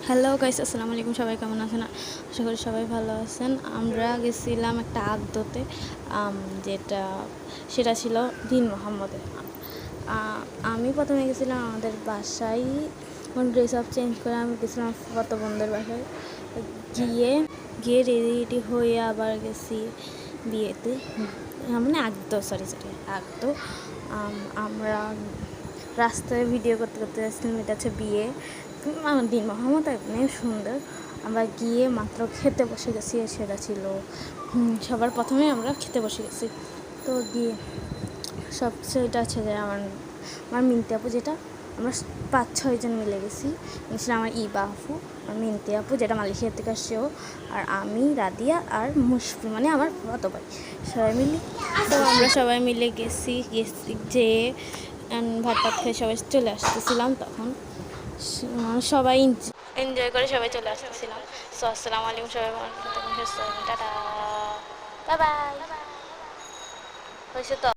Hello guys, আসসালামু আলাইকুম। সবাই কেমন আছেন? আশা করি সবাই ভালো আছেন। আমরা গেছিলাম একটা আদ্যতে, সেটা ছিল দিন মোহাম্মদে। আমি প্রথমে গেছিলাম আমাদের বাসায়, ড্রেস আপ চেঞ্জ করে আমি গেছিলাম কত বন্ধুর বাসায়। গিয়ে গিয়ে রেডি হয়ে আবার গেছি বিয়েতে, মানে আগতো। আমরা রাস্তায় ভিডিও করতে করতে যাচ্ছিলাম। এটা হচ্ছে বিয়ে, দিন মোহাম্মদ অনেক সুন্দর। আমরা গিয়ে মাত্র খেতে বসে গেছি, সেটা ছিল সবার প্রথমে আমরা খেতে বসে গেছি। তো গিয়ে এটা হচ্ছে যে আমার মিনতি আপু, যেটা আমরা 5-6 জন মিলে গেছি। আমার ইবা আপু, আর মিনতি আপু যেটা মালয়েশিয়া থেকে আসছেও, আর আমি, রাদিয়া আর মুশফি, মানে আমার কত ভাই, সবাই মিলে। তো আমরা সবাই মিলে গেছি যে ভাত খেয়ে সবাই চলে আসতেছিলাম। তখন সবাই এনজয় করে সবাই চলে আসতেছিলাম। সো আসসালামু আলাইকুম, সবাই টাটা, বাই বাই। হয়েছে তো।